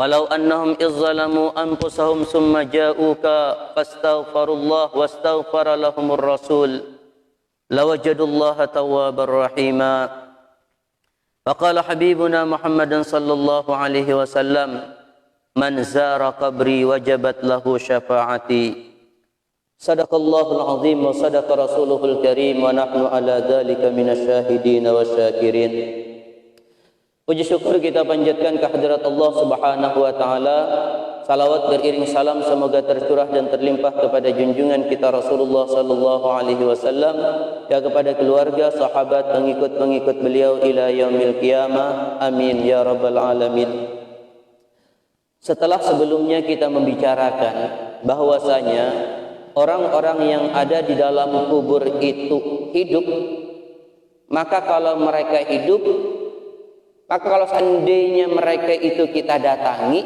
walau annahum izzalamu anfusahum summa ja'uka fastaghfirullah wastaghfara lahumur rasul lawajadullaha tawwabar rahima. Faqala habibuna Muhammadan sallallahu alaihi wasallam, man zara qabri wajabat lahu syafaati. Sadaqallahul azim wa sadaqa rasuluhul karim wa nahnu ala dzalika minasyahidin wasyakirin. Puji syukur kita panjatkan kehadirat Allah Subhanahu wa taala. Salawat beriring salam semoga tercurah dan terlimpah kepada junjungan kita Rasulullah sallallahu alaihi wasallam, ya kepada keluarga, sahabat, pengikut-pengikut beliau ila yaumil qiyamah. Amin ya rabbal alamin. Setelah sebelumnya kita membicarakan bahwasanya orang-orang yang ada di dalam kubur itu hidup, maka kalau mereka hidup, maka kalau seandainya mereka itu kita datangi,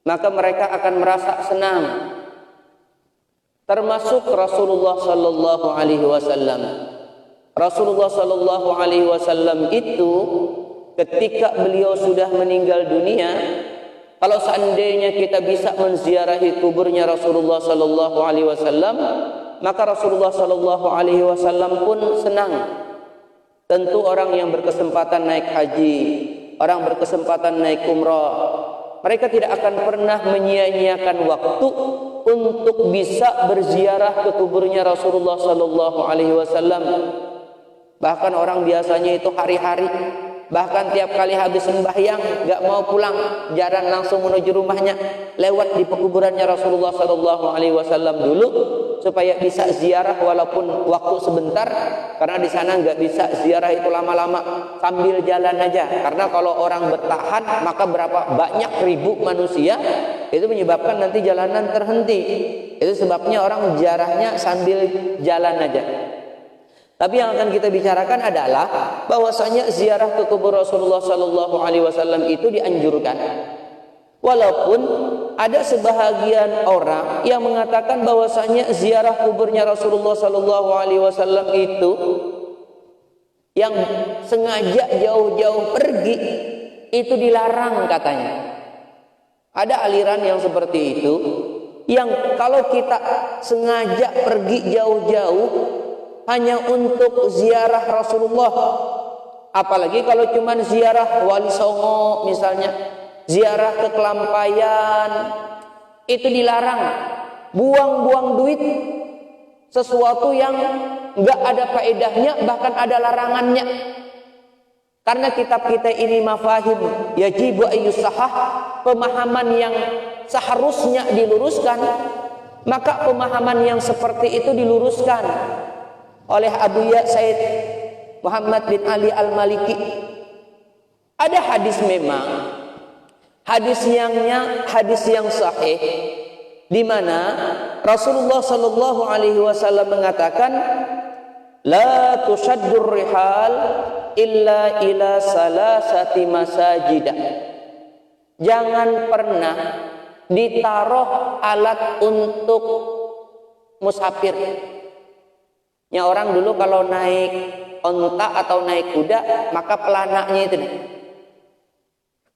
maka mereka akan merasa senang. Termasuk Rasulullah sallallahu alaihi wasallam. Rasulullah sallallahu alaihi wasallam itu ketika beliau sudah meninggal dunia, kalau seandainya kita bisa menziarahi kuburnya Rasulullah sallallahu alaihi wasallam, maka Rasulullah sallallahu alaihi wasallam pun senang. Tentu orang yang berkesempatan naik haji, orang berkesempatan naik umrah, mereka tidak akan pernah menyia-nyiakan waktu untuk bisa berziarah ke kuburnya Rasulullah sallallahu alaihi wasallam. Bahkan orang biasanya itu hari-hari, bahkan tiap kali habis sembahyang gak mau pulang, jarang langsung menuju rumahnya, lewat di pekuburannya Rasulullah sallallahu alaihi wasallam dulu supaya bisa ziarah walaupun waktu sebentar, karena di sana nggak bisa ziarah itu lama-lama, sambil jalan aja. Karena kalau orang bertahan maka berapa banyak ribu manusia itu menyebabkan nanti jalanan terhenti. Itu sebabnya orang ziarahnya sambil jalan aja. Tapi yang akan kita bicarakan adalah bahwasanya ziarah ke kubur Rasulullah sallallahu alaihi wasallam itu dianjurkan. Walaupun ada sebahagian orang yang mengatakan bahwasanya ziarah kuburnya Rasulullah sallallahu alaihi wasallam itu yang sengaja jauh-jauh pergi itu dilarang katanya. Ada aliran yang seperti itu, yang kalau kita sengaja pergi jauh-jauh hanya untuk ziarah Rasulullah, apalagi kalau cuman ziarah Wali Songo misalnya, ziarah ke Kelampayan, itu dilarang. Buang-buang duit sesuatu yang nggak ada faedahnya, bahkan ada larangannya. Karena kitab kita ini mafahim yajibu ayyusahah, pemahaman yang seharusnya diluruskan, maka pemahaman yang seperti itu diluruskan oleh Abu Ya Said Muhammad bin Ali Al-Maliki. Ada hadis, memang hadis yang sahih, di mana Rasulullah sallallahu alaihi wasallam mengatakan, la tushaddur rihal illa ila salasati masajid. Jangan pernah ditaruh alat untuk musafir. Ya, orang dulu kalau naik onta atau naik kuda, maka pelanaknya itu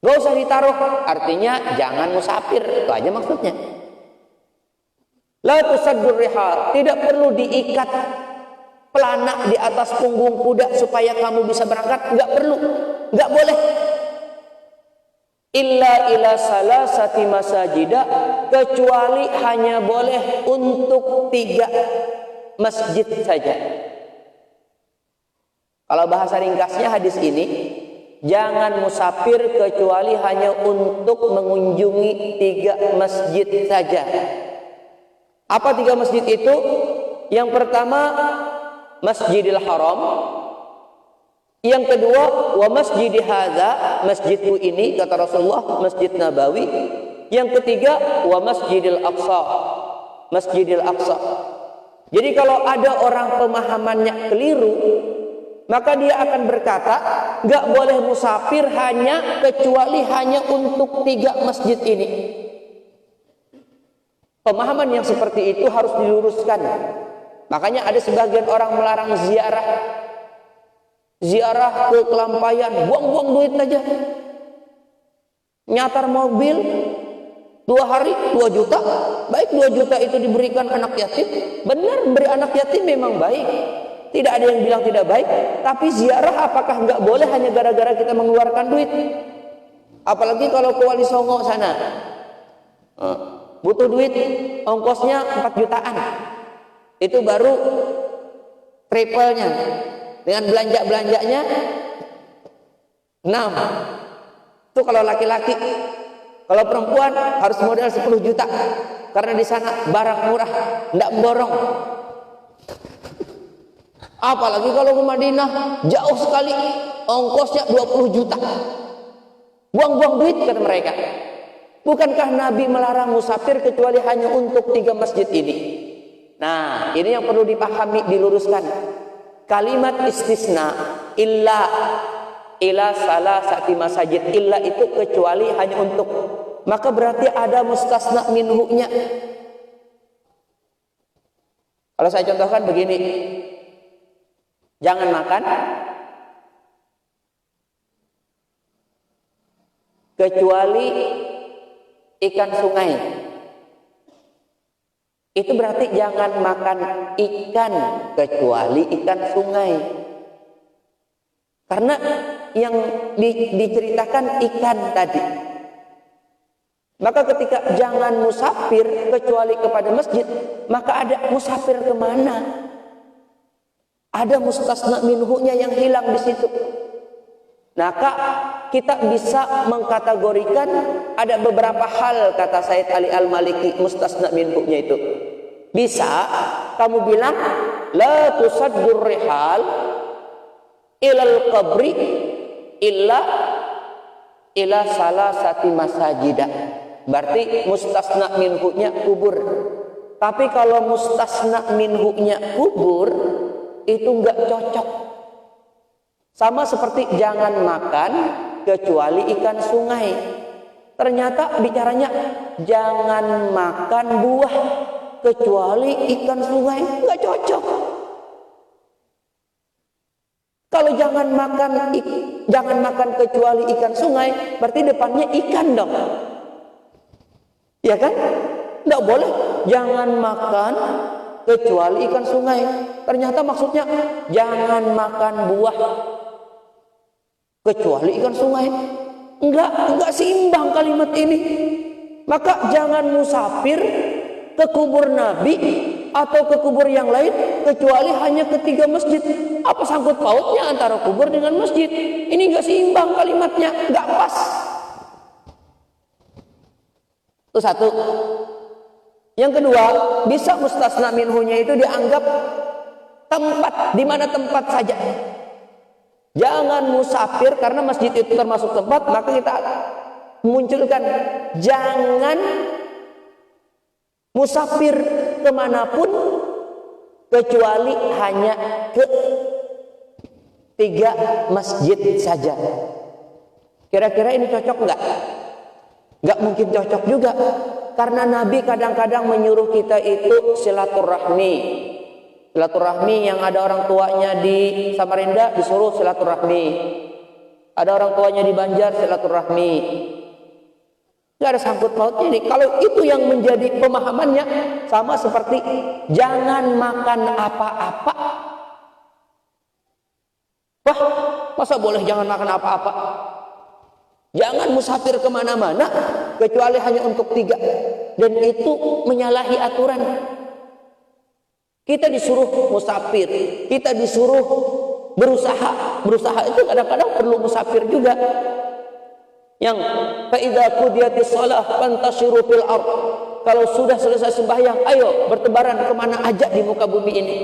gak usah ditaruh, artinya jangan musafir, itu aja maksudnya. La tusaddur rihal, tidak perlu diikat pelanak di atas punggung kuda supaya kamu bisa berangkat, nggak perlu, nggak boleh. Illa ila salasati masajida, kecuali hanya boleh untuk 3 masjid saja. Kalau bahasa ringkasnya hadis ini, jangan musafir kecuali hanya untuk mengunjungi 3 masjid saja. Apa 3 masjid itu? Yang pertama Masjidil Haram, yang kedua wa masjidi hadza, masjidku ini kata Rasulullah, Masjid Nabawi. Yang ketiga wa Masjidil Aqsa, Masjidil Aqsa. Jadi kalau ada orang pemahamannya keliru, maka dia akan berkata nggak boleh musafir hanya kecuali hanya untuk 3 masjid ini. Pemahaman yang seperti itu harus diluruskan. Makanya ada sebagian orang melarang ziarah ke Kelampayan, buang-buang duit aja. nyatar mobil 2 hari 2 juta, baik 2 juta itu diberikan anak yatim, benar beri anak yatim memang baik, tidak ada yang bilang tidak baik. Tapi ziarah apakah nggak boleh hanya gara-gara kita mengeluarkan duit? Apalagi kalau ke Wali Songo sana, butuh duit, ongkosnya 4 jutaan, itu baru triple-nya, dengan belanja-belanjanya 6. Itu kalau laki-laki. Kalau perempuan harus modal 10 juta, karena di sana barang murah, tidak memborong. Apalagi kalau ke Madinah, jauh sekali, ongkosnya 20 juta. Buang-buang duit kata mereka. Bukankah Nabi melarang musafir kecuali hanya untuk 3 masjid ini? Nah, ini yang perlu dipahami, diluruskan. Kalimat istisna, ila salasati masajid, illa itu kecuali hanya untuk, maka berarti ada mustasna minhu-nya. Kalau saya contohkan begini, jangan makan kecuali ikan sungai. Itu berarti jangan makan ikan kecuali ikan sungai. Karena yang diceritakan ikan tadi. Maka ketika jangan musafir kecuali kepada masjid, maka ada musafir kemana? Ada mustasna minhunya yang hilang di situ. Maka kita bisa mengkategorikan ada beberapa hal, kata Said Ali Al-Maliki, mustasna minhunya itu. Bisa kamu bilang la tusaddur rihal ilal qabri ila salasati masajidah. Berarti mustasna minhunya kubur. Tapi kalau mustasna minhunya kubur, itu enggak cocok. Sama seperti jangan makan kecuali ikan sungai. Ternyata bicaranya jangan makan buah kecuali ikan sungai, enggak cocok. Kalau jangan makan kecuali ikan sungai, berarti depannya ikan dong. Ya kan? Tidak boleh jangan makan kecuali ikan sungai. Ternyata maksudnya jangan makan buah kecuali ikan sungai. Enggak seimbang kalimat ini. Maka jangan musafir ke kubur Nabi atau ke kubur yang lain kecuali hanya ke 3 masjid. Apa sangkut pautnya antara kubur dengan masjid? Ini enggak seimbang kalimatnya, enggak pas. Itu satu. Yang kedua, bisa mustasna minhunya itu dianggap tempat, di mana tempat saja. Jangan musafir, karena masjid itu termasuk tempat, maka kita munculkan jangan musafir kemanapun kecuali hanya ke 3 masjid saja. Kira-kira ini cocok enggak? Enggak mungkin cocok juga. Karena Nabi kadang-kadang menyuruh kita itu silaturahmi. Silaturahmi yang ada orang tuanya di Samarinda disuruh silaturahmi. Ada orang tuanya di Banjar silaturahmi. Enggak ada sangkut pautnya ini. Kalau itu yang menjadi pemahamannya, sama seperti jangan makan apa-apa. Wah, masa boleh jangan makan apa-apa? Jangan musafir kemana-mana kecuali hanya untuk 3. Dan itu menyalahi aturan. Kita disuruh musafir, kita disuruh berusaha. Berusaha itu kadang-kadang perlu musafir juga. Yang fa idza qudiyatis shalah fantashiru fil ardh. Kalau sudah selesai sembahyang, ayo bertebaran kemana aja di muka bumi ini.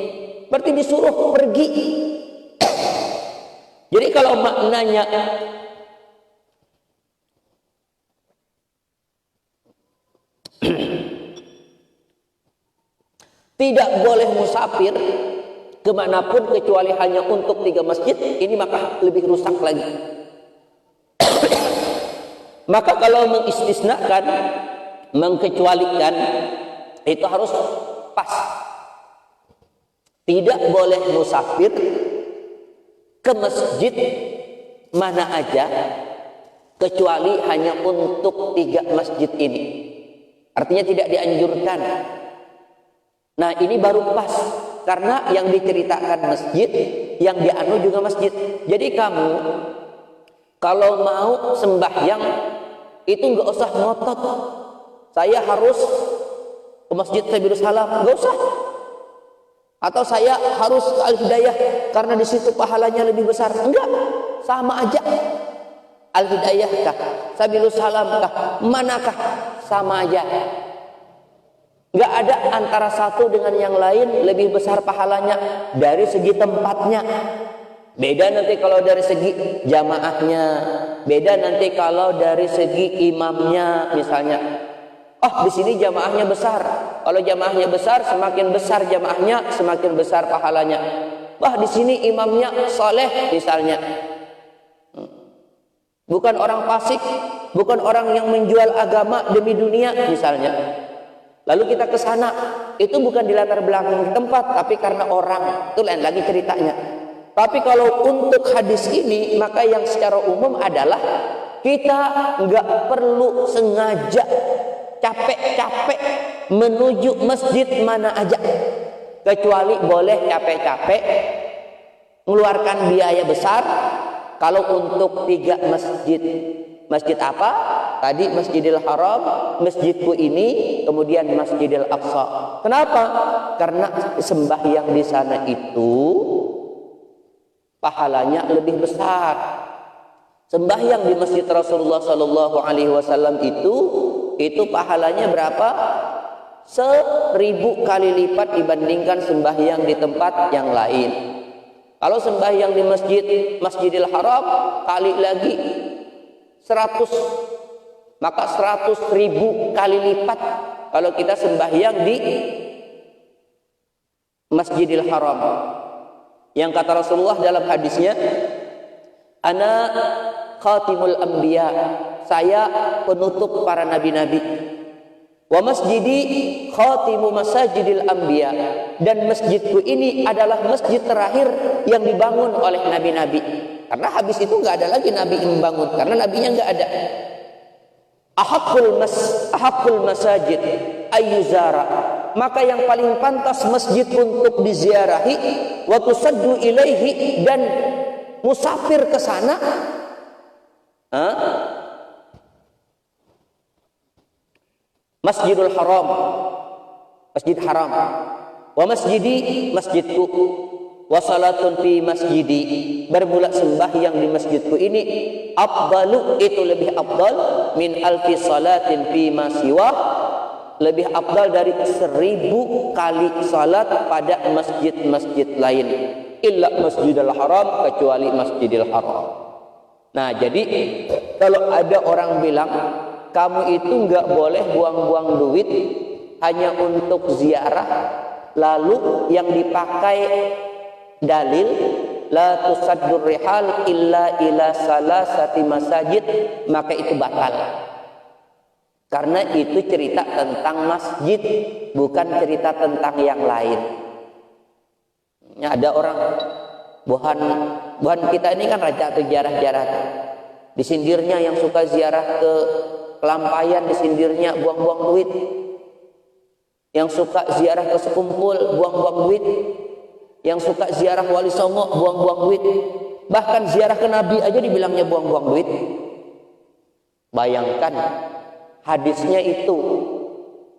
Berarti disuruh pergi. Jadi kalau maknanya tidak boleh musafir kemanapun kecuali hanya untuk 3 masjid, ini maka lebih rusak lagi. Maka kalau mengistisnakan, mengkecualikan, itu harus pas. Tidak boleh musafir ke masjid mana aja kecuali hanya untuk 3 masjid ini. Artinya tidak dianjurkan. Nah, ini baru pas, karena yang diceritakan masjid, yang dianu juga masjid. Jadi kamu kalau mau sembahyang itu nggak usah ngotot, saya harus ke masjid Sabilus Salam, nggak usah. Atau saya harus ke Al-Hidayah karena di situ pahalanya lebih besar. Enggak, sama aja. Al-Hidayah kah, Sabilus Salam kah, manakah, sama aja. Enggak ada antara satu dengan yang lain lebih besar pahalanya dari segi tempatnya. Beda nanti kalau dari segi jamaahnya, beda nanti kalau dari segi imamnya misalnya. Oh, di sini jamaahnya besar. Kalau jamaahnya besar, semakin besar jamaahnya, semakin besar pahalanya. Wah, di sini imamnya soleh misalnya. Bukan orang fasik, bukan orang yang menjual agama demi dunia misalnya. Lalu kita ke sana, itu bukan di latar belakang tempat, tapi karena orang. Itu lain lagi ceritanya. Tapi kalau untuk hadis ini, maka yang secara umum adalah kita nggak perlu sengaja capek-capek menuju masjid mana aja, kecuali boleh capek-capek mengeluarkan biaya besar kalau untuk 3 masjid. Masjid apa? Tadi Masjidil Haram, masjidku ini, kemudian Masjidil Aqsa. Kenapa? Karena sembahyang di sana itu pahalanya lebih besar. Sembahyang di Masjid Rasulullah Sallallahu Alaihi Wasallam itu pahalanya berapa? 1000 kali lipat dibandingkan sembahyang di tempat yang lain. Kalau sembahyang di Masjidil Haram kali lagi 100, maka 100.000 kali lipat kalau kita sembahyang di Masjidil Haram. Yang kata Rasulullah dalam hadisnya, ana khatimul anbiya, saya penutup para nabi-nabi. Wa masjidi khatimu masajidil anbiya, dan masjidku ini adalah masjid terakhir yang dibangun oleh nabi-nabi. Karena habis itu nggak ada lagi nabi yang membangun, karena nabinya nggak ada. Ahaqqul masajid ayyuzara, maka yang paling pantas masjid untuk diziarahi, wa tusaddu ilaihi, dan musafir ke sana, Masjidul Haram, Masjid Haram, wa masjidi, masjidku, wa salatun fi masjidi, bermula sembahyang di masjidku ini, afdalu, itu lebih afdal, min alfi salatin fi ma siwa, lebih afdal dari 1000 kali salat pada masjid-masjid lain, illa Masjidil Haram, kecuali Masjidil Haram. Nah, jadi kalau ada orang bilang kamu itu nggak boleh buang-buang duit hanya untuk ziarah, lalu yang dipakai dalil la tusaddur rihal illa ila salasati masajid, maka itu batal. Karena itu cerita tentang masjid, bukan cerita tentang yang lain. Ya, ada orang buhan kita ini kan raja atau jarah-jarah, disindirnya yang suka ziarah ke Kelampayan, disindirnya buang-buang duit. Yang suka ziarah ke Sekumpul, buang-buang duit. Yang suka ziarah Wali Songo, buang-buang duit. Bahkan ziarah ke Nabi aja dibilangnya buang-buang duit. Bayangkan hadisnya itu.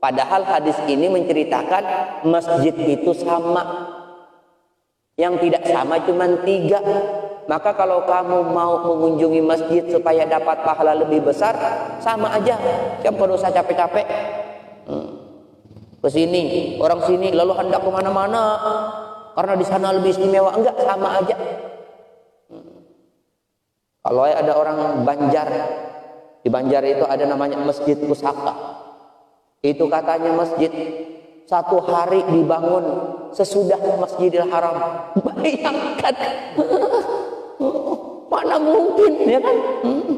Padahal hadis ini menceritakan masjid itu sama. Yang tidak sama cuma 3. Maka kalau kamu mau mengunjungi masjid supaya dapat pahala lebih besar, sama aja. Siapa perlu usah capek-capek ke sini, orang sini, lalu hendak kemana-mana karena di sana lebih istimewa. Enggak, sama aja. Kalau ada orang Banjar, di Banjar itu ada namanya Masjid Pusaka. Itu katanya masjid 1 hari dibangun sesudah Masjidil Haram. Bayangkan. Mana mungkin, ya kan?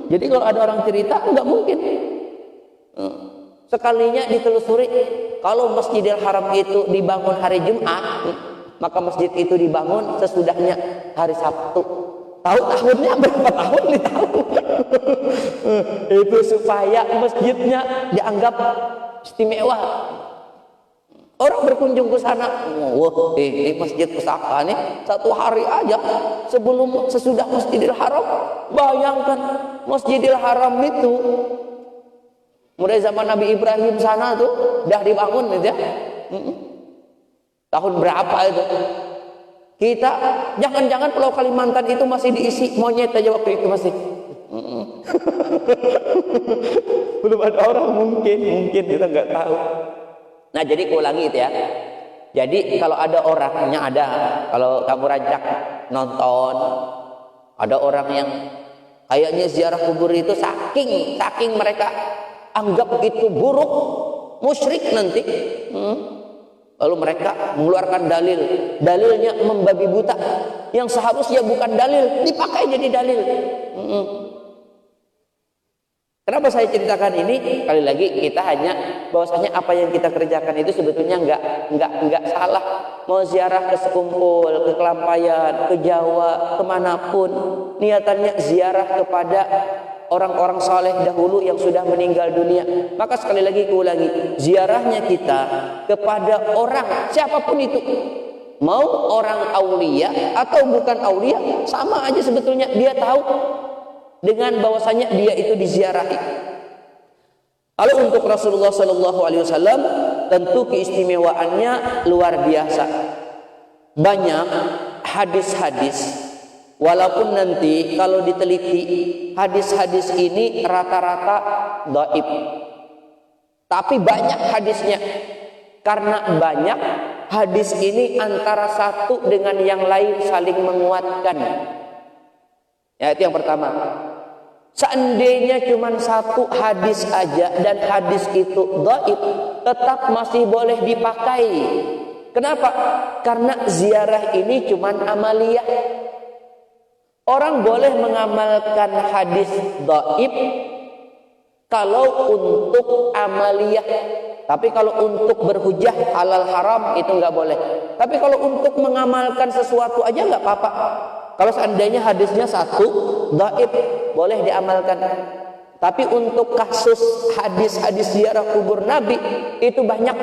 Jadi kalau ada orang cerita, enggak mungkin. Sekalinya ditelusuri, kalau Masjidil Haram itu dibangun hari Jumat, maka masjid itu dibangun sesudahnya hari Sabtu. Tahu tahunnya berapa tahun? Tahu. Itu supaya masjidnya dianggap istimewa. Orang berkunjung ke sana, wah, ini masjid pusaka nih, satu hari aja sesudah Masjidil Haram. Bayangkan Masjidil Haram itu mulai zaman Nabi Ibrahim sana tuh udah dibangun gitu ya. Tahun berapa itu? Kita jangan-jangan Pulau Kalimantan itu masih diisi monyet aja waktu itu masih. Belum ada orang, mungkin kita nggak tahu. Nah, jadi aku ulangi itu ya. Jadi kalau ada orangnya, ada, kalau kamu rajak nonton, ada orang yang kayaknya ziarah kubur itu saking mereka anggap itu buruk, musyrik nanti. Lalu mereka mengeluarkan dalilnya membabi buta, yang seharusnya bukan dalil dipakai jadi dalil. Kenapa saya ceritakan ini? Kali lagi kita hanya bahwasanya apa yang kita kerjakan itu sebetulnya enggak salah. Mau ziarah ke Sekumpul, ke Kelampayan, ke Jawa, kemanapun, niatannya ziarah kepada orang-orang saleh dahulu yang sudah meninggal dunia. Maka sekali lagi kuulangi, ziarahnya kita kepada orang siapapun itu, mau orang aulia atau bukan aulia, sama aja sebetulnya. Dia tahu dengan bahwasanya dia itu diziarahi. Kalau untuk Rasulullah Sallallahu Alaihi Wasallam, tentu keistimewaannya luar biasa. Banyak hadis-hadis, walaupun nanti kalau diteliti hadis-hadis ini rata-rata dhaif, tapi banyak hadisnya. Karena banyak hadis ini antara satu dengan yang lain saling menguatkan. Ya, itu yang pertama. Seandainya cuma satu hadis aja dan hadis itu dhaif, tetap masih boleh dipakai. Kenapa? Karena ziarah ini cuma amaliyah. Orang boleh mengamalkan hadis dhaif kalau untuk amaliyah, tapi kalau untuk berhujah halal haram itu nggak boleh. Tapi kalau untuk mengamalkan sesuatu aja nggak apa-apa. Kalau seandainya hadisnya satu dhaif, boleh diamalkan. Tapi untuk kasus hadis-hadis ziarah kubur Nabi itu banyak.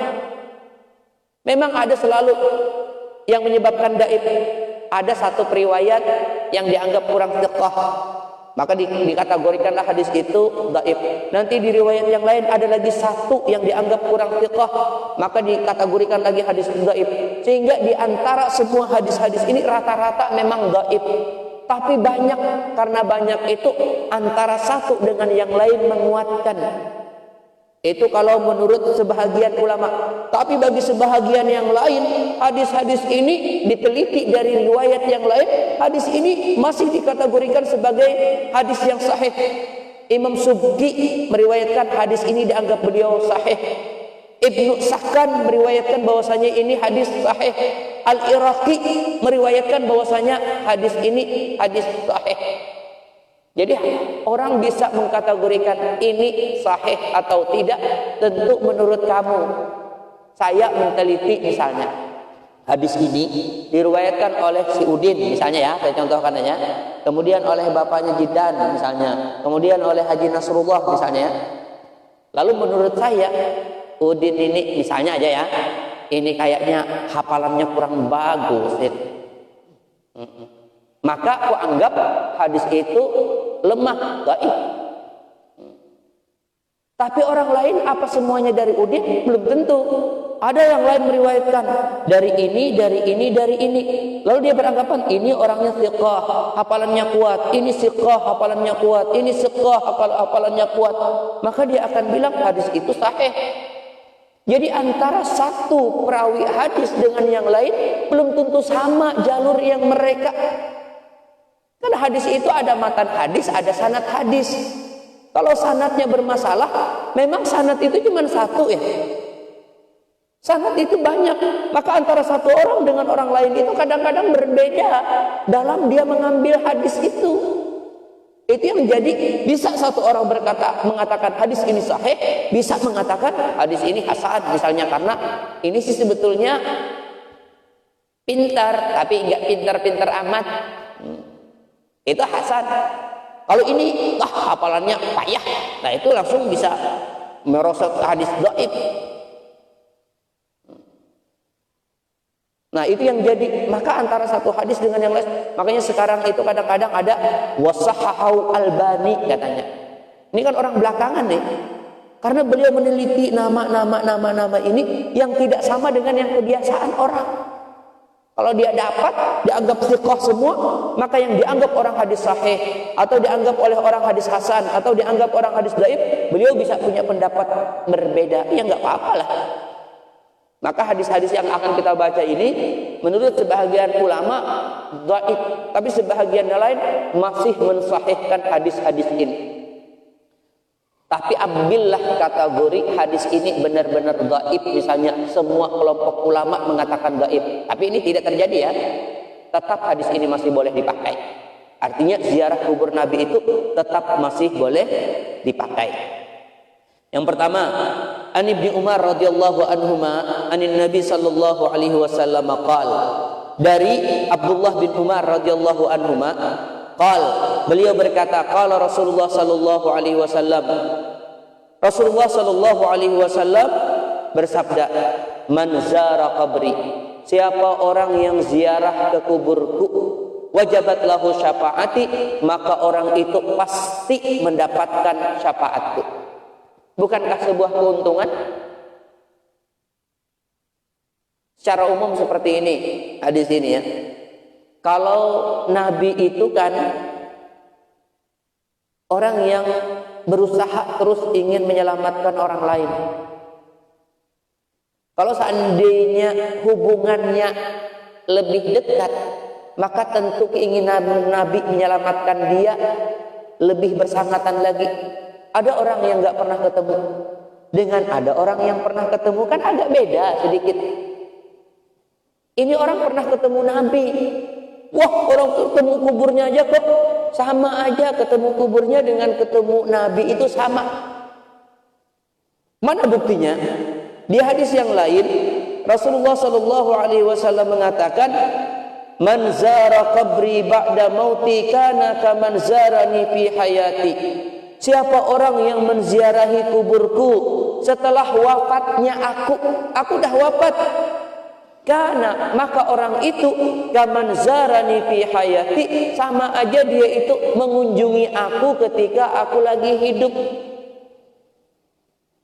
Memang ada selalu yang menyebabkan dhaif. Ada satu periwayat yang dianggap kurang thiqah, maka dikategorikanlah hadis itu dhaif. Nanti di riwayat yang lain ada lagi satu yang dianggap kurang thiqah, maka dikategorikan lagi hadis dhaif. Sehingga di antara semua hadis-hadis ini rata-rata memang dhaif. Tapi banyak, karena banyak itu antara satu dengan yang lain menguatkan. Itu kalau menurut sebahagian ulama. Tapi bagi sebahagian yang lain, hadis-hadis ini diteliti dari riwayat yang lain, hadis ini masih dikategorikan sebagai hadis yang sahih. Imam Subki meriwayatkan hadis ini dianggap beliau sahih. Ibnu Sakan meriwayatkan bahwasanya ini hadis sahih. Al-Iraqi meriwayatkan bahwasanya hadis ini hadis sahih. Jadi orang bisa mengkategorikan ini sahih atau tidak tentu menurut kamu. Saya meneliti misalnya hadis ini diriwayatkan oleh si Udin misalnya ya, saya contohkan aja. Kemudian oleh bapaknya Jidan misalnya, kemudian oleh Haji Nasrullah misalnya. Lalu menurut saya Udin ini misalnya aja ya, ini kayaknya hafalannya kurang bagus ya. Maka aku anggap hadis itu lemah, dhaif. Tapi orang lain apa semuanya dari Udin? Belum tentu. Ada yang lain meriwayatkan dari ini, dari ini, dari ini. Lalu dia beranggapan ini orangnya thiqah, hafalannya kuat. Ini thiqah, hafalannya kuat. Ini thiqah, hafalannya kuat. Maka dia akan bilang hadis itu sahih. Jadi antara satu perawi hadis dengan yang lain belum tentu sama jalur yang mereka. Kan hadis itu ada matan hadis, ada sanad hadis. Kalau sanadnya bermasalah, memang sanad itu cuma satu ya. Sanad itu banyak. Maka antara satu orang dengan orang lain itu kadang-kadang berbeda dalam dia mengambil hadis itu. Itu yang menjadi bisa satu orang mengatakan hadis ini sahih, bisa mengatakan hadis ini hasan misalnya, karena ini sih sebetulnya pintar tapi enggak pintar-pintar amat. Itu hasan. Kalau ini hafalannya payah, nah itu langsung bisa merosot hadis dhaif. Nah itu yang jadi, maka antara satu hadis dengan yang lain, makanya sekarang itu kadang-kadang ada wasahhahu Albani katanya. Ini kan orang belakangan nih, karena beliau meneliti nama ini yang tidak sama dengan yang kebiasaan orang. Kalau dia dapat, dianggap thiqah semua, maka yang dianggap orang hadis sahih, atau dianggap oleh orang hadis hasan, atau dianggap orang hadis dhaif, beliau bisa punya pendapat berbeda. Ya nggak apa-apa lah. Maka hadis-hadis yang akan kita baca ini, menurut sebahagian ulama dhaif, tapi sebahagian lain masih mensahihkan hadis-hadis ini. Tapi ambillah kategori hadis ini benar-benar dhaif, misalnya semua kelompok ulama mengatakan dhaif, tapi ini tidak terjadi ya, tetap hadis ini masih boleh dipakai. Artinya ziarah kubur Nabi itu tetap masih boleh dipakai. Yang pertama, An Ibnu Umar radhiyallahu anhuma anin Nabi sallallahu alaihi wasallam qala, dari Abdullah bin Umar radhiyallahu anhuma qala, beliau berkata, qala Rasulullah sallallahu alaihi wasallam, Rasulullah sallallahu alaihi wasallam bersabda, man zara qabri, siapa orang yang ziarah ke kuburku, wajabat lahu syafaati, maka orang itu pasti mendapatkan syafaatku. Bukankah sebuah keuntungan? Secara umum seperti ini hadis ini ya. Kalau Nabi itu kan orang yang berusaha terus ingin menyelamatkan orang lain. Kalau seandainya hubungannya lebih dekat, maka tentu keinginan Nabi menyelamatkan dia lebih bersangatan lagi. Ada orang yang nggak pernah ketemu dengan ada orang yang pernah ketemu, kan agak beda sedikit. Ini orang pernah ketemu Nabi, wah orang ketemu kuburnya aja kok sama aja, ketemu kuburnya dengan ketemu Nabi itu sama. Mana buktinya? Di hadis yang lain Rasulullah Shallallahu Alaihi Wasallam mengatakan, man zara qabri ba'da mauti kana kaman zarani fi hayati. Siapa orang yang menziarahi kuburku setelah wafatnya aku dah wafat, karena maka orang itu kaman zarani fi hayati, sama aja dia itu mengunjungi aku ketika aku lagi hidup.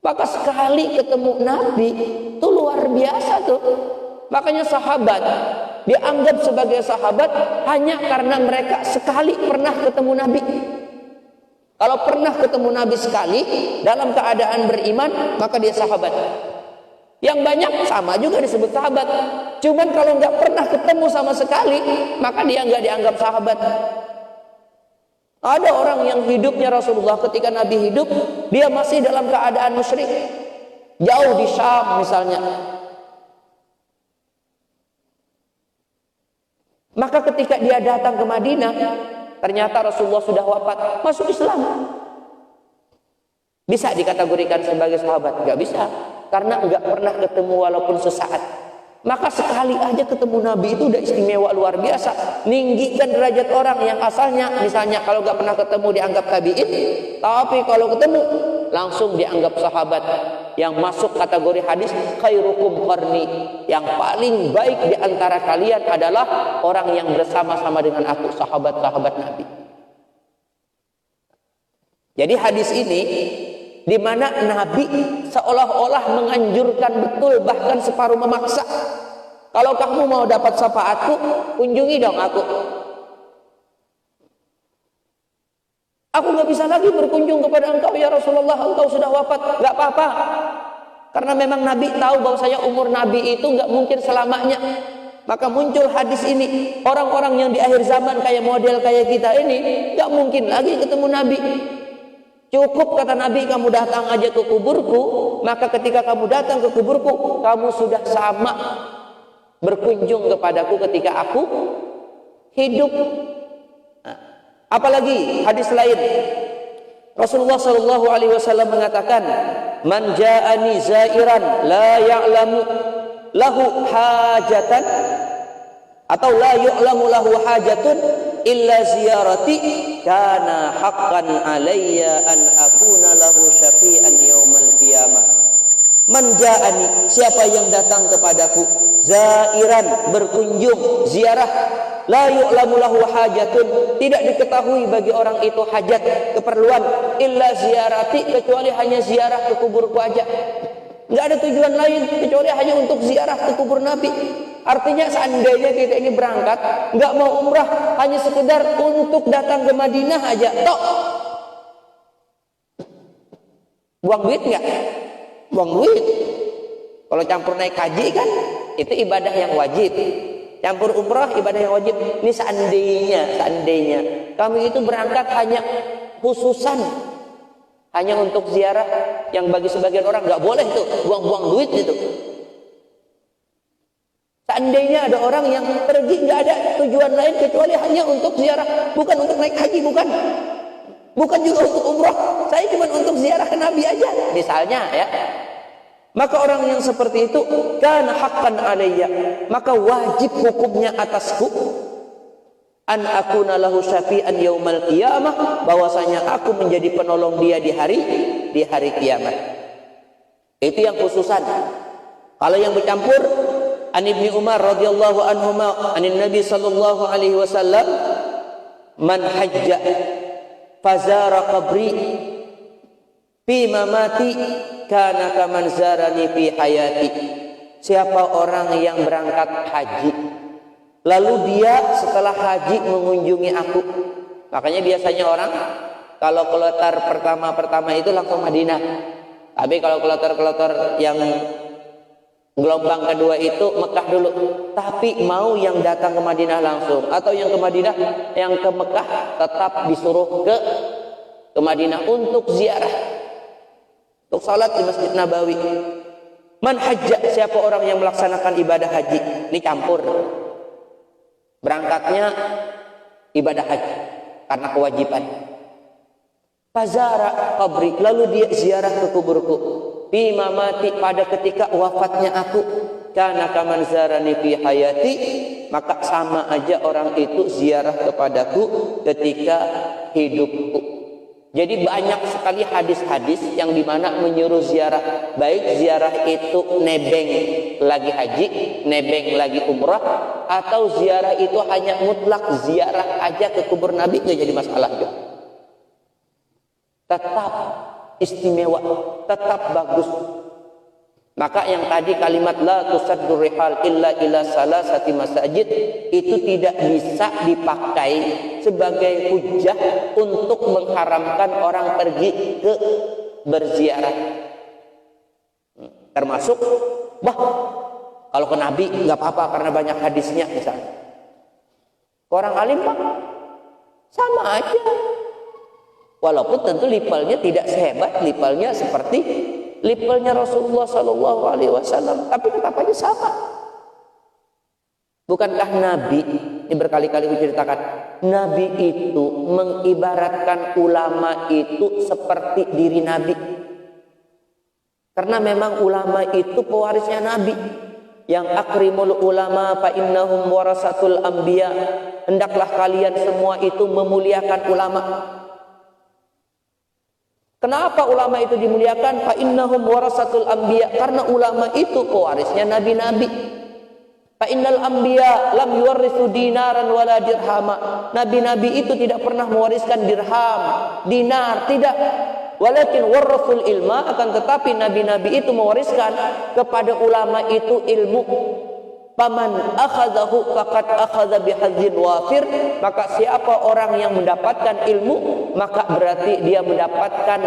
Maka sekali ketemu Nabi itu luar biasa tuh. Makanya sahabat dianggap sebagai sahabat hanya karena mereka sekali pernah ketemu Nabi. Kalau pernah ketemu Nabi sekali dalam keadaan beriman, maka dia sahabat. Yang banyak sama juga disebut sahabat. Cuman kalau nggak pernah ketemu sama sekali, maka dia nggak dianggap sahabat. Ada orang yang hidupnya Rasulullah ketika Nabi hidup, dia masih dalam keadaan musyrik, jauh di Syam misalnya. Maka ketika dia datang ke Madinah, ternyata Rasulullah sudah wafat, masuk Islam. Bisa dikategorikan sebagai sahabat? Gak bisa, karena gak pernah ketemu walaupun sesaat. Maka sekali aja ketemu Nabi itu udah istimewa luar biasa, ninggikan derajat orang yang asalnya misalnya kalau gak pernah ketemu dianggap tabi'in, tapi kalau ketemu langsung dianggap sahabat. Yang masuk kategori hadis khairukum qarni, yang paling baik di antara kalian adalah orang yang bersama-sama dengan aku, sahabat-sahabat Nabi. Jadi hadis ini di mana Nabi seolah-olah menganjurkan betul, bahkan separuh memaksa, kalau kamu mau dapat syafaatku, kunjungi dong aku. Aku nggak bisa lagi berkunjung kepada engkau ya Rasulullah, engkau sudah wafat. Nggak apa-apa, karena memang Nabi tahu bahwa saya umur Nabi itu nggak mungkin selamanya. Maka muncul hadis ini, orang-orang yang di akhir zaman kayak model kayak kita ini nggak mungkin lagi ketemu Nabi. Cukup kata Nabi, kamu datang aja ke kuburku, maka ketika kamu datang ke kuburku, kamu sudah sama berkunjung kepadaku ketika aku hidup. Apalagi hadis lain, Rasulullah Shallallahu Alaihi Wasallam mengatakan, man ja'ani zairan la ya'lamu lahu hajatan, atau la yu'lamu lahu hajatun illa ziyarati kana haqqan alayya an akuna lahu syafi'an yaumal qiyamah. Man ja'ani, siapa yang datang kepadaku, zairan, berkunjung, ziarah, la yu'lamu lahu hajatun, tidak diketahui bagi orang itu hajat, keperluan, illa ziyarati, kecuali hanya ziarah ke kuburku aja. Enggak ada tujuan lain kecuali hanya untuk ziarah ke kubur Nabi. Artinya seandainya kita ini berangkat enggak mau umrah, hanya sekedar untuk datang ke Madinah aja, tok. Buang duit enggak? Buang duit. Kalau campur naik haji kan itu ibadah yang wajib. Campur umrah ibadah yang wajib. Ini seandainya kami itu berangkat hanya khususan hanya untuk ziarah, yang bagi sebagian orang nggak boleh tuh buang-buang duit itu. Seandainya ada orang yang pergi nggak ada tujuan lain kecuali hanya untuk ziarah, bukan untuk naik haji, bukan juga untuk umrah, saya cuma untuk ziarah ke Nabi aja misalnya ya, maka orang yang seperti itu kana haqqan alayya, maka wajib hukumnya atasku, an akuna lahu syafi'an yaumal qiyamah, bahwasanya aku menjadi penolong dia di hari kiamat. Itu yang khususan. Kalau yang bercampur, an Ibnu Umar radhiyallahu anhuma anin Nabi sallallahu alaihi wasallam, man hajja fazara qabri fi mamati kana kaman zarani fi hayati. Siapa orang yang berangkat haji lalu dia setelah haji mengunjungi aku. Makanya biasanya orang kalau kloter pertama itu langsung Madinah. Tapi kalau kloter yang gelombang kedua itu Mekah dulu. Tapi mau yang datang ke Madinah langsung atau yang ke Madinah, yang ke Mekah tetap disuruh ke Madinah untuk ziarah, untuk salat di Masjid Nabawi. Man hajja, siapa orang yang melaksanakan ibadah haji. Ini campur. Berangkatnya ibadah haji karena kewajiban. Fazara qabri, lalu dia ziarah ke kuburku. Fi mamati, pada ketika wafatnya aku. Kana kaman zarani fi hayati, maka sama aja orang itu ziarah kepadaku ketika hidupku. Jadi banyak sekali hadis-hadis yang dimana menyuruh ziarah, baik ziarah itu nebeng lagi haji, nebeng lagi umrah, atau ziarah itu hanya mutlak ziarah aja ke kubur Nabi, nggak jadi masalah juga. Tetap istimewa, tetap bagus. Maka yang tadi kalimat la tusaddur rihal illa ila salasati masajid itu tidak bisa dipakai sebagai hujjah untuk mengharamkan orang pergi ke berziarah. Termasuk kalau ke Nabi nggak apa-apa karena banyak hadisnya misalnya. Orang alim Pak sama aja. Walaupun tentu lipalnya tidak sehebat lipalnya seperti lipalnya Rasulullah Sallallahu Alaihi Wasallam, tapi tetap aja sama. Bukankah Nabi, ini berkali-kali diceritakan, Nabi itu mengibaratkan ulama itu seperti diri Nabi. Karena memang ulama itu pewarisnya Nabi. Yang akrimul ulama fa innahum warasatul anbiya. Hendaklah kalian semua itu memuliakan ulama. Kenapa ulama itu dimuliakan? Fa innahum warasatul anbiya, karena ulama itu pewarisnya nabi-nabi. Fa innal anbiya lam yuwarrisu dinaran wala dirhama. Nabi-nabi itu tidak pernah mewariskan dirham, dinar, tidak. Walakin warasul ilma, akan tetapi nabi-nabi itu mewariskan kepada ulama itu ilmu. Paman akhadahu faqad akhadha bihadzin wafir, maka siapa orang yang mendapatkan ilmu maka berarti dia mendapatkan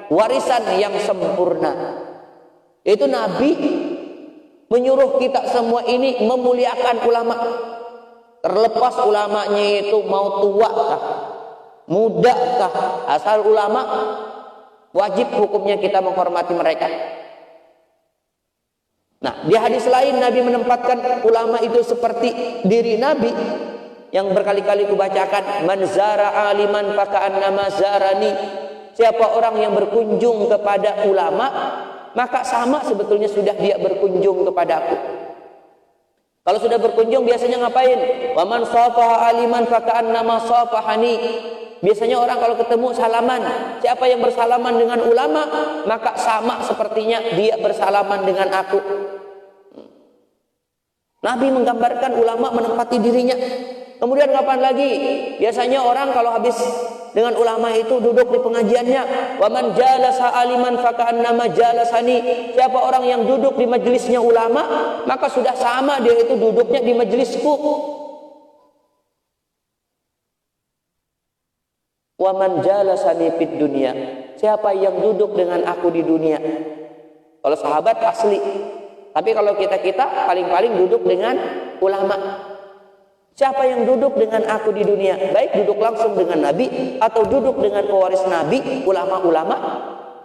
warisan yang sempurna. Itu Nabi menyuruh kita semua ini memuliakan ulama. Terlepas ulamanya itu mau tua kah, muda kah, asal ulama wajib hukumnya kita menghormati mereka. Nah, di hadis lain Nabi menempatkan ulama itu seperti diri Nabi yang berkali-kali kubacakan, man zara aliman faka'annama zarani. Siapa orang yang berkunjung kepada ulama, maka sama sebetulnya sudah dia berkunjung kepada aku. Kalau sudah berkunjung biasanya ngapain? Wa man safaha aliman faka'annama safahani. Biasanya orang kalau ketemu salaman. Siapa yang bersalaman dengan ulama, maka sama sepertinya dia bersalaman dengan aku. Nabi menggambarkan ulama menempati dirinya. Kemudian kapan lagi? Biasanya orang kalau habis dengan ulama itu duduk di pengajiannya. Wa man jalasa aliman faka'annama jalasani. Siapa orang yang duduk di majelisnya ulama, maka sudah sama dia itu duduknya di majelisku. Wa man jalasani fid dunya. Siapa yang duduk dengan aku di dunia? Kalau sahabat asli. Tapi kalau kita paling-paling duduk dengan ulama. Siapa yang duduk dengan aku di dunia? Baik duduk langsung dengan Nabi atau duduk dengan pewaris Nabi, ulama-ulama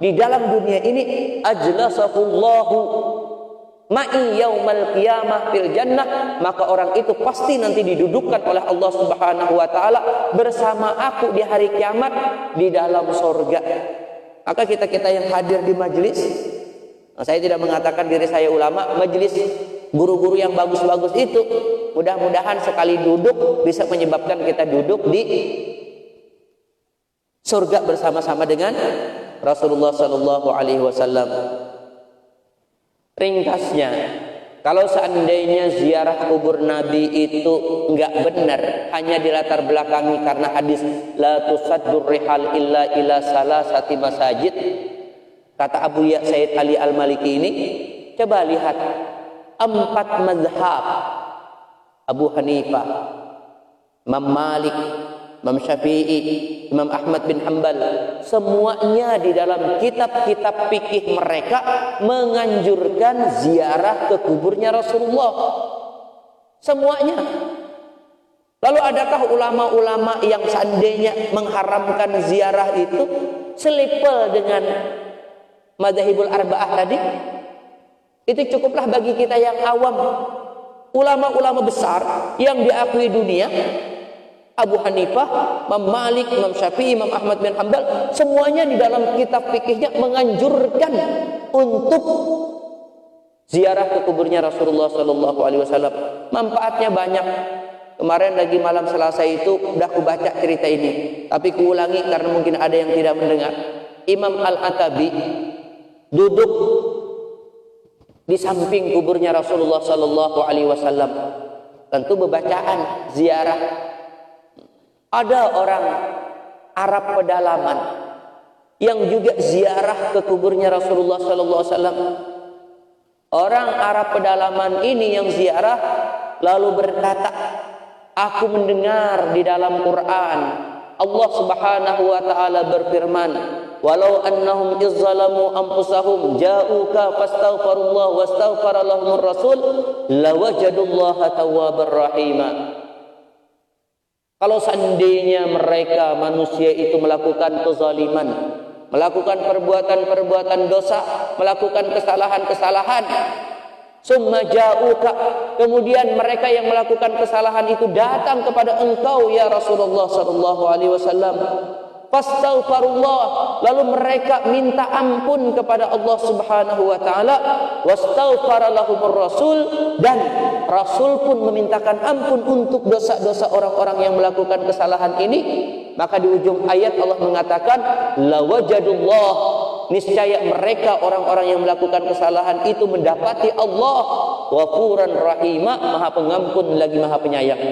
di dalam dunia ini, ajlasahullahu ma'i yaumal qiyamah fil jannah, maka orang itu pasti nanti didudukkan oleh Allah Subhanahu wa taala bersama aku di hari kiamat di dalam surga. Maka kita-kita yang hadir di majelis, saya tidak mengatakan diri saya ulama, majelis guru-guru yang bagus-bagus itu mudah-mudahan sekali duduk bisa menyebabkan kita duduk di surga bersama-sama dengan Rasulullah sallallahu alaihi wasallam. Ringkasnya, kalau seandainya ziarah kubur Nabi itu enggak benar, hanya dilatar belakangi karena hadis la tusaddur rihal illa ila salasati masajid, kata Abu Ya Said Ali Al-Maliki ini, coba lihat 4 mazhab, Abu Hanifah, Imam Malik, Imam Syafi'i, Imam Ahmad bin Hanbal, semuanya di dalam kitab-kitab fikih mereka menganjurkan ziarah ke kuburnya Rasulullah. Semuanya. Lalu adakah ulama-ulama yang seandainya mengharamkan ziarah itu selepel dengan madzhabul arba'ah tadi? Itu cukuplah bagi kita yang awam. Ulama-ulama besar yang diakui dunia, Abu Hanifah, Imam Malik, Imam Syafi'i, Imam Ahmad bin Hanbal, semuanya di dalam kitab fikihnya menganjurkan untuk ziarah ke kuburnya Rasulullah sallallahu alaihi wasallam. Manfaatnya banyak. Kemarin lagi malam Selasa itu udah aku baca cerita ini, tapi kuulangi karena mungkin ada yang tidak mendengar. Imam Al-Atabi duduk di samping kuburnya Rasulullah sallallahu alaihi wasallam. Tentu bebacaan ziarah. Ada orang Arab pedalaman yang juga ziarah ke kuburnya Rasulullah sallallahu alaihi wasallam. Orang Arab pedalaman ini yang ziarah lalu berkata, aku mendengar di dalam Quran Allah Subhanahu wa taala berfirman, walau annahum izzalamu anfusahum ja'uka fastaghfirullah wastaghfara lahumur rasul lawajadullaha tawwabar rahima. Kalau seandainya mereka manusia itu melakukan kezaliman, melakukan perbuatan-perbuatan dosa, melakukan kesalahan-kesalahan, summa ja'uka, kemudian mereka yang melakukan kesalahan itu datang kepada engkau ya Rasulullah sallallahu alaihi wasallam, fastaghfirullah, lalu mereka minta ampun kepada Allah Subhanahu wa taala, wastaghfara lahumur rasul, dan Rasul pun memintakan ampun untuk dosa-dosa orang-orang yang melakukan kesalahan ini, maka di ujung ayat Allah mengatakan lawajadullah, niscaya mereka orang-orang yang melakukan kesalahan itu mendapati Allah ghafuran rahima, maha pengampun lagi maha penyayang.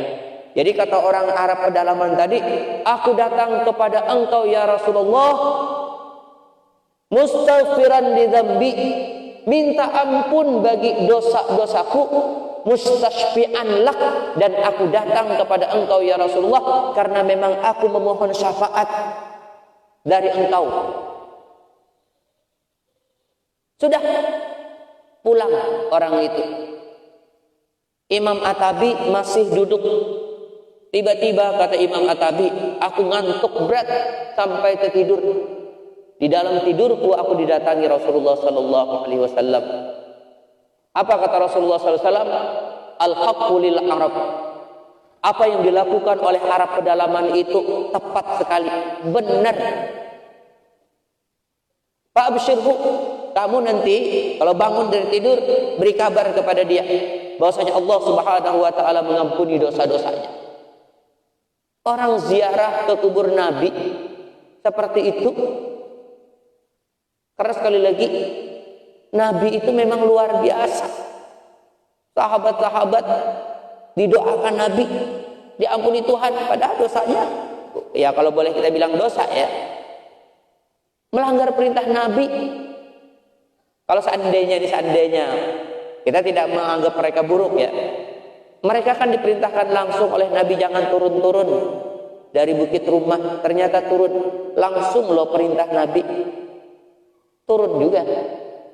Jadi kata orang Arab pedalaman tadi, aku datang kepada engkau ya Rasulullah mustaghfiran li dzambi, minta ampun bagi dosa-dosaku, mustashfi'an lak, dan aku datang kepada engkau ya Rasulullah karena memang aku memohon syafaat dari engkau. Sudah pulang orang itu. Imam Atabi masih duduk. Tiba-tiba kata Imam Atabi, aku ngantuk berat sampai tertidur. Di dalam tidurku aku didatangi Rasulullah sallallahu alaihi wasallam. Apa kata Rasulullah sallallahu alaihi wasallam? Al-haqqu lil Arab. Apa yang dilakukan oleh Arab pedalaman itu tepat sekali, benar. Pak Absyirhu, kamu nanti kalau bangun dari tidur beri kabar kepada dia bahwasanya Allah Subhanahu wa taala mengampuni dosa-dosanya. Orang ziarah ke kubur Nabi seperti itu karena sekali lagi Nabi itu memang luar biasa. Sahabat-sahabat didoakan Nabi diampuni Tuhan, padahal dosanya ya kalau boleh kita bilang dosa ya, melanggar perintah Nabi. Kalau seandainya kita tidak menganggap mereka buruk ya, mereka kan diperintahkan langsung oleh Nabi jangan turun-turun dari bukit rumah, ternyata turun langsung loh perintah Nabi, turun juga.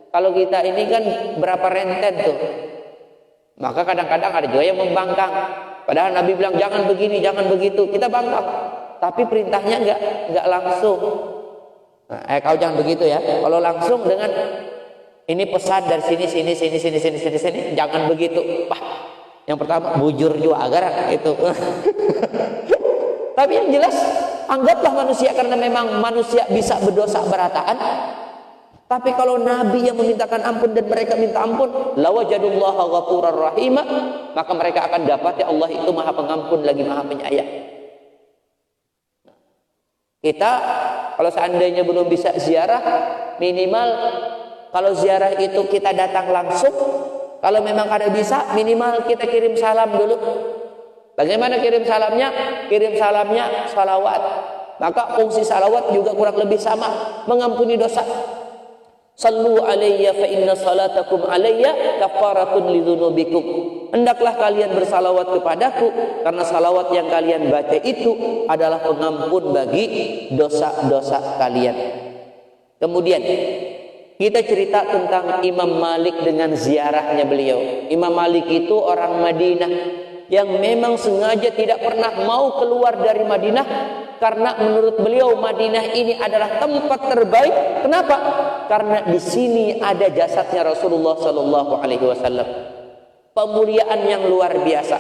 Kalau kita ini kan berapa renten tuh, maka kadang-kadang ada juga yang membangkang, padahal Nabi bilang jangan begini jangan begitu, kita bangkang, tapi perintahnya nggak langsung. Nah, kau jangan begitu ya, kalau langsung dengan ini pesan dari sini, jangan begitu. Wah, yang pertama bujur juga agar itu. Tapi yang jelas anggaplah manusia karena memang manusia bisa berdosa berataan. Tapi kalau Nabi yang memintakan ampun dan mereka minta ampun, lawajadullaha ghafurar rahima, maka mereka akan dapat ya Allah itu Maha Pengampun lagi Maha Penyayang. Kita kalau seandainya belum bisa ziarah, minimal kalau ziarah itu kita datang langsung. Kalau memang ada bisa, minimal kita kirim salam dulu. Bagaimana kirim salamnya? Kirim salamnya salawat. Maka fungsi salawat juga kurang lebih sama, mengampuni dosa. Sallu alayya fa inna salatakum alayya kafaratun lidzunubikum. Hendaklah kalian bersalawat kepadaku karena salawat yang kalian baca itu adalah pengampun bagi dosa-dosa kalian. Kemudian kita cerita tentang Imam Malik dengan ziarahnya beliau. Imam Malik itu orang Madinah yang memang sengaja tidak pernah mau keluar dari Madinah karena menurut beliau Madinah ini adalah tempat terbaik. Kenapa? Karena di sini ada jasadnya Rasulullah sallallahu alaihi wasallam. Pemuliaan yang luar biasa.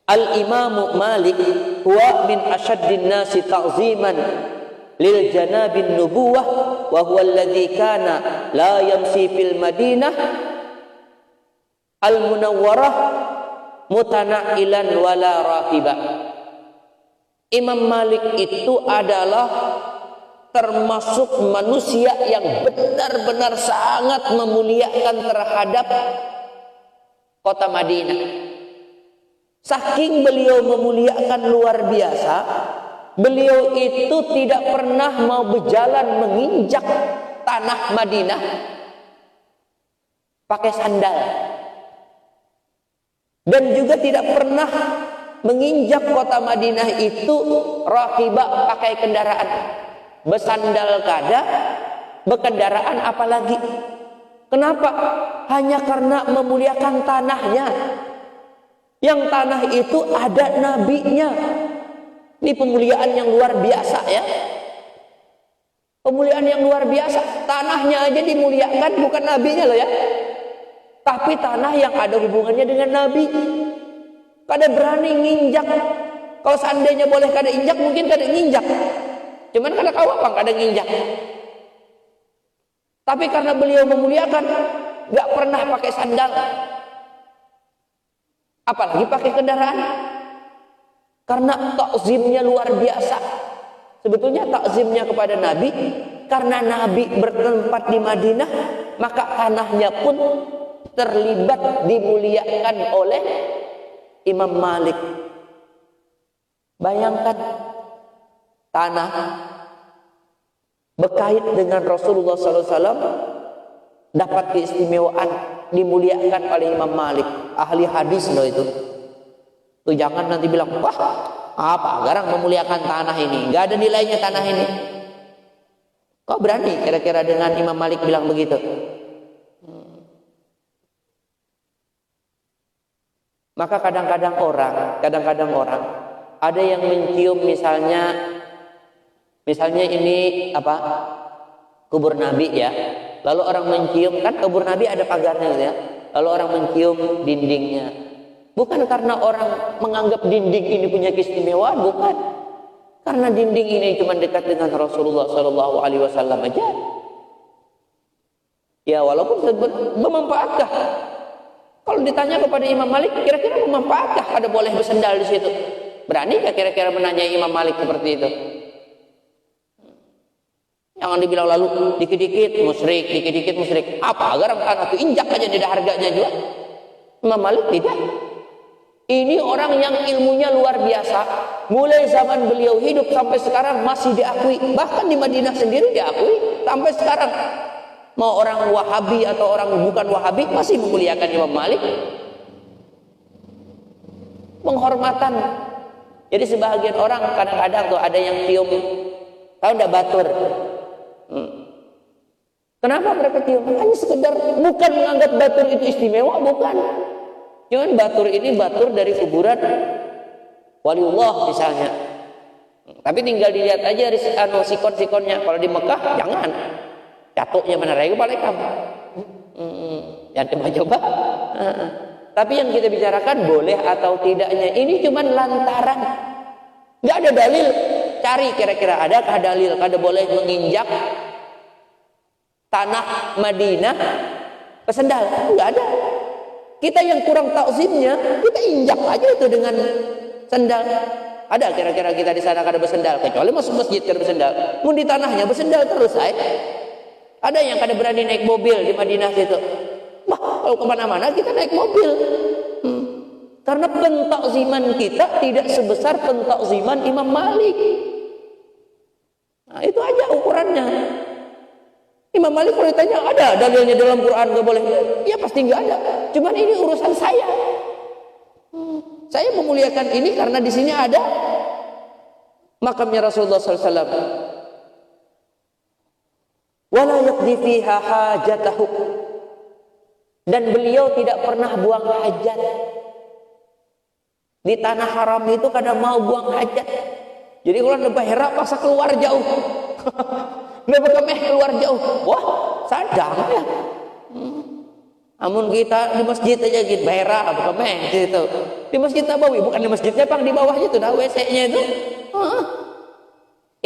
Al-Imam Malik huwa min asyaddin nasi ta'ziman lil janabin nubuwah wa huwa alladhi kana la yamsi fil Madinah al-munawwarah mutana'ilan wala raqiba. Imam Malik itu adalah termasuk manusia yang benar-benar sangat memuliakan terhadap kota Madinah. Saking beliau memuliakan luar biasa, beliau itu tidak pernah mau berjalan menginjak tanah Madinah pakai sandal. Dan juga tidak pernah menginjak kota Madinah itu rakibah pakai kendaraan. Bersandal kada, berkendaraan apalagi. Kenapa? Hanya karena memuliakan tanahnya. Yang tanah itu ada nabinya. Ini pemuliaan yang luar biasa ya. Pemuliaan yang luar biasa. Tanahnya aja dimuliakan, bukan nabinya loh ya. Tapi tanah yang ada hubungannya dengan nabi. Kada berani nginjak. Kalau seandainya boleh kada injak, mungkin kada nginjak. Cuman kada kau apa kada nginjak. Tapi karena beliau memuliakan, gak pernah pakai sandal. Apalagi pakai kendaraan. Karena takzimnya luar biasa. Sebetulnya takzimnya kepada Nabi, karena Nabi bertempat di Madinah, maka tanahnya pun terlibat dimuliakan oleh Imam Malik. Bayangkan tanah berkait dengan Rasulullah SAW dapat keistimewaan dimuliakan oleh Imam Malik. Ahli hadis loh itu. Tuh jangan nanti bilang, wah apa garang memuliakan tanah ini, nggak ada nilainya tanah ini. Kok berani kira-kira dengan Imam Malik bilang begitu? Maka kadang-kadang orang ada yang mencium misalnya ini apa kubur Nabi ya, lalu orang mencium, kan kubur Nabi ada pagarnya ya, lalu orang mencium dindingnya, bukan karena orang menganggap dinding ini punya keistimewaan, bukan, karena dinding ini cuma dekat dengan Rasulullah Sallallahu Alaihi Wasallam aja. Ya walaupun bermanfaatkah? Kalau ditanya kepada Imam Malik, kira-kira memampatkah ada boleh bersendal di situ? Berani nggak kira-kira menanya Imam Malik seperti itu? Jangan dibilang lalu dikit-dikit musyrik, dikit-dikit musyrik. Apa agar tanah itu injak aja tidak harganya juga. Imam Malik tidak. Ini orang yang ilmunya luar biasa. Mulai zaman beliau hidup sampai sekarang masih diakui. Bahkan di Madinah sendiri diakui sampai sekarang. Mau orang Wahabi atau orang bukan Wahabi masih memuliakan Imam Malik. Penghormatan. Jadi sebahagian orang kadang-kadang tuh ada yang cium, tahu enggak, batur. Kenapa mereka cium? Hanya sekedar, bukan menganggap batur itu istimewa, bukan. Cuman batur ini batur dari kuburan waliullah misalnya. Tapi tinggal dilihat aja sikon-sikonnya. Kalau di Mekah jangan. Catuknya benar aja balik kamu. Jangan coba-coba. Tapi yang kita bicarakan boleh atau tidaknya ini cuman lantaran. Nggak ada dalil. Cari kira-kira adakah dalil kada boleh menginjak tanah Madinah pesendal? Nggak ada. Kita yang kurang takzimnya, kita injak aja itu dengan sendal. Ada kira-kira kita di sana kada bersendal, kecuali masuk masjid kada bersendal. Mun di tanahnya bersendal terus Ada yang kada berani naik mobil di Madinah situ. Wah, kalau kemana-mana kita naik mobil. Karena pentakziman kita tidak sebesar pentakziman Imam Malik. Nah, itu aja ukurannya. Imam Malik kalau ditanya ada dalilnya dalam Quran nggak boleh, ya pasti nggak ada. Cuman ini urusan saya. Saya memuliakan ini karena di sini ada makamnya Rasulullah SAW. Wala yaqdi fiha hajatahu. Dan beliau tidak pernah buang hajat. Di tanah haram itu kadang mau buang hajat. Jadi kalau ada bahera paksa keluar jauh. Nebekemeh keluar jauh. Wah, sadang ya. Amun kita di masjid aja gitu bahera bekemeh gitu. Di Masjid Nabawi, bukan di masjidnya, Bang, di bawahnya itu dah WC-nya itu.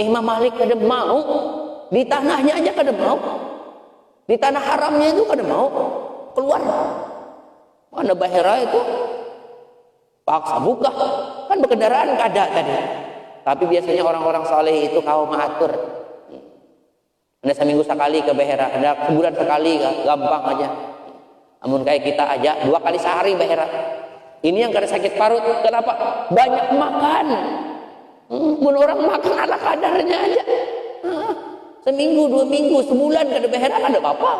Imam Malik kada mau. Di tanahnya aja kada mau. Di tanah haramnya itu kada mau keluar. Mana bahera itu paksa buka. Kan berkendaraan kada tadi. Tapi biasanya orang-orang saleh itu kaum atur. Ada seminggu sekali ke bahera, ada sebulan sekali, gampang aja. Namun kayak kita aja 2 kali sehari bahera. Ini yang kada sakit parut. Kenapa? Banyak makan. Mun orang makan ala kadarnya aja. Seminggu, 2 minggu, sebulan kada bahera kada apa-apa.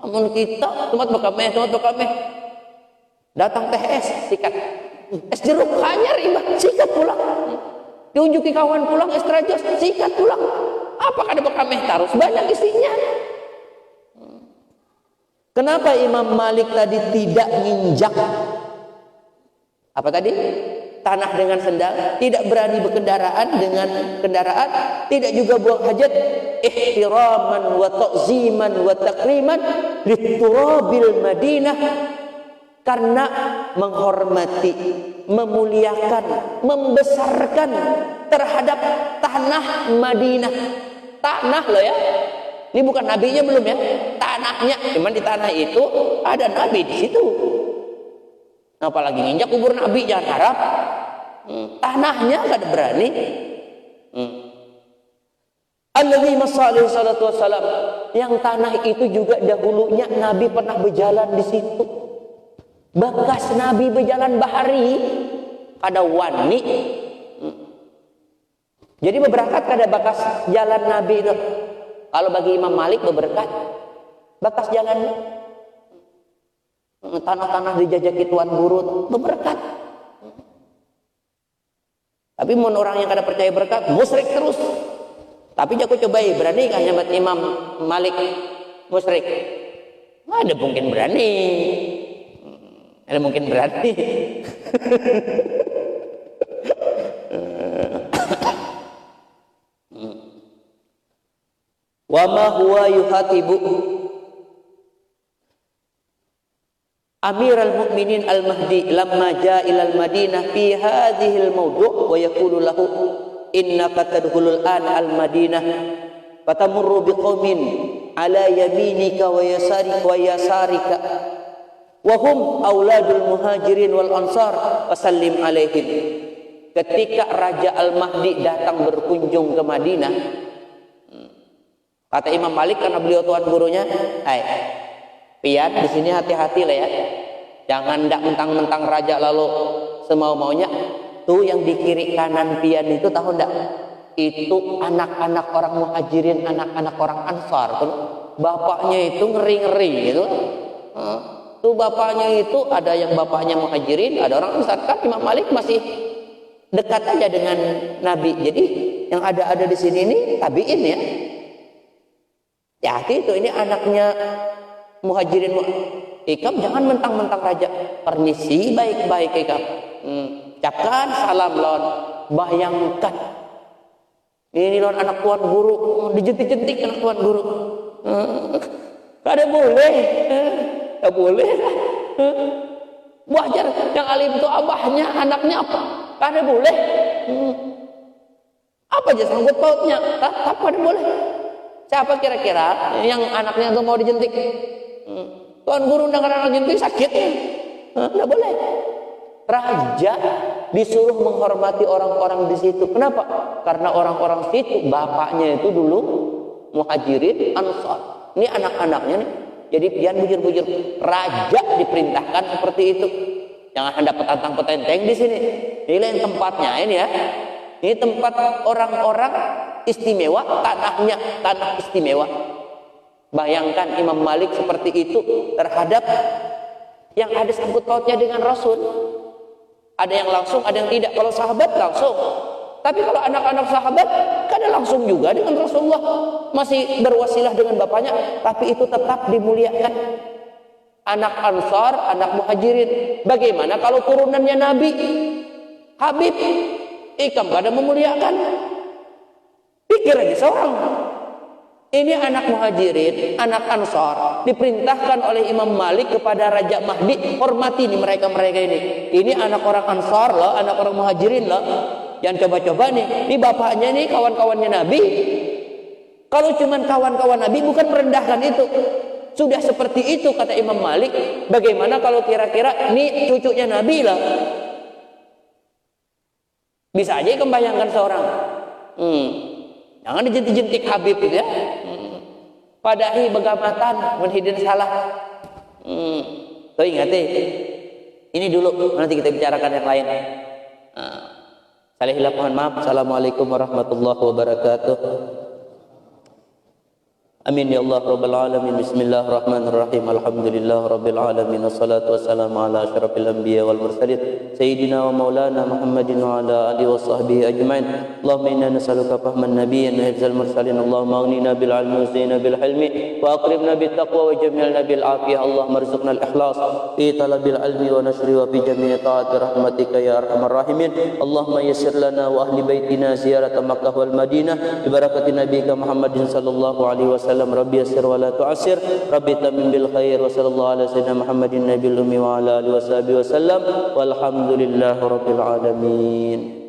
Namun kita tempat bekameh. Datang teh es, sikat. Es jeruk hanyar imbah, sikat pulang. Diunjuki kawan pulang es trajos, sikat pulang. Apa kada bekameh terus banyak isinya. Kenapa Imam Malik tadi tidak nginjak apa tadi? Tanah dengan sendal, tidak berani berkendaraan dengan kendaraan, tidak juga buang hajat, ihtiraman wa ta'ziman wa takriman liturabil Madinah, karena menghormati, memuliakan, membesarkan terhadap tanah Madinah. Tanah loh ya. Ini bukan nabinya belum ya, tanahnya. Cuman di tanah itu ada nabi di situ. Apalagi nginjak kubur nabi, jangan harap. Tanahnya kada berani. Alladzi masallallahu salatu wassalam, yang tanah itu juga dahulunya nabi pernah berjalan di situ. Bekas nabi berjalan bahari kada wani. Jadi berberkat kada bekas jalan nabi itu. Kalau bagi Imam Malik berberkat bekas jalan tanah-tanah dijajaki tuan guru berberkat. Tapi mun orang yang kada percaya berkat musyrik terus. Tapi aku cobai berani kah nyambat Imam Malik musyrik? Ada mungkin berani. Ada mungkin berani. Wa ma huwa yuhatibu Amirul Mukminin Al-Mahdi lamma jaa ila al-Madinah fi hadhihi al-mawdu' wa yaqulu lahu innaka tadkhulul an al-Madinah fatamurru biqaumin ala yaminika wa yasarika Wahum auladul muhajirin wal ansar fasallim alaihim. Ketika Raja Al-Mahdi datang berkunjung ke Madinah, kata Imam Malik karena beliau tuan gurunya, "Hai, pian di sini hati-hati lah ya. Jangan ndak mentang-mentang raja lalu semau-maunya. Tuh yang di kiri kanan pian itu tahu ndak? Itu anak-anak orang muhajirin, anak-anak orang ansar. Tuh, bapaknya itu ngeri-ngeri gitu. Tuh bapaknya itu ada yang bapaknya muhajirin, ada orang ansar. Kan Imam Malik masih dekat aja dengan Nabi. Jadi yang ada di sini ini tabiin ya. Ya hati itu ini anaknya muhajirin. Ikam jangan mentang-mentang raja. Permisi baik-baik Ikam. Ucapkan salam lon. Bayangkan ini lon anak tuan guru, dijentik-jentik anak tuan guru. Kada boleh. Kada boleh. Wajar yang alim itu abahnya, anaknya apa? Kada boleh. Apa aja sangkut pautnya? Tapi kada boleh. Siapa kira-kira yang anaknya itu mau dijentik? Tuan guru dengan anak jentik sakit. Tidak boleh. Raja disuruh menghormati orang-orang di situ. Kenapa? Karena orang-orang situ bapaknya itu dulu muhajirin ansar. Ini anak-anaknya nih. Jadi pian bujur-bujur. Raja diperintahkan seperti itu. Jangan dapat tantang petenteng di sini. Ini tempatnya ini ya. Ini tempat orang-orang istimewa, tanahnya tanah istimewa. Bayangkan Imam Malik seperti itu terhadap yang ada sangkut pautnya dengan Rasul. Ada yang langsung, ada yang tidak. Kalau sahabat langsung. Tapi kalau anak-anak sahabat kadang langsung juga dengan Rasulullah. Masih berwasilah dengan bapaknya, tapi itu tetap dimuliakan. Anak Ansar, anak Muhajirin. Bagaimana kalau turunannya Nabi? Habib, Ikam kada memuliakan. Pikir aja seorang. Ini anak Muhajirin, anak Ansar, diperintahkan oleh Imam Malik kepada Raja Mahdi, hormati nih mereka-mereka ini. Ini anak orang Ansar loh, anak orang Muhajirin loh. Yang coba-coba nih, ini bapaknya nih kawan-kawannya Nabi. Kalau cuman kawan-kawan Nabi bukan merendahkan itu. Sudah seperti itu kata Imam Malik. Bagaimana kalau kira-kira ini cucunya Nabi lah? Bisa aja membayangkan seorang. Jangan dijentik-jentik Habib gitu ya. Padahi begamatan menghidin salah. Tuh ingat ini dulu, nanti kita bicarakan yang lain. Salah hilaf mohon maaf. Assalamualaikum warahmatullahi wabarakatuh. Amin ya Allah rabbal alamin. Bismillahirrahmanirrahim. Alhamdulillah rabbil alamin. Wassalatu wassalamu ala asyrafil anbiya wal mursalin sayyidina wa maulana Muhammadin wa ala alihi wa sahbihi ajmain. Allahumma inna nas'aluka fahman nabiyyin wa hifzal mursalin. Allahumma aghnina bil ilmi wa zina bil hilmi wa aqribna bit taqwa wa jamilna bil afiyah. Allahumma arzuqna al ikhlas fi talabil ilmi wa nashri wa fi jami'i ta'ati rahmatika ya arhamar rahimin. Allahumma yassir lana wa ahli baitina ziyarat Makkah wal Madinah bi barakati nabiyika Muhammadin sallallahu alaihi wasallam. Rabbi yassir wa la tu'assir. Rabbi tamim bil khair. Wa sallallahu ala sayyidina Muhammadin nabiyil ummi wa ala alihi wa sahbihi wa sallam. Walhamdulillahi rabbil alamin.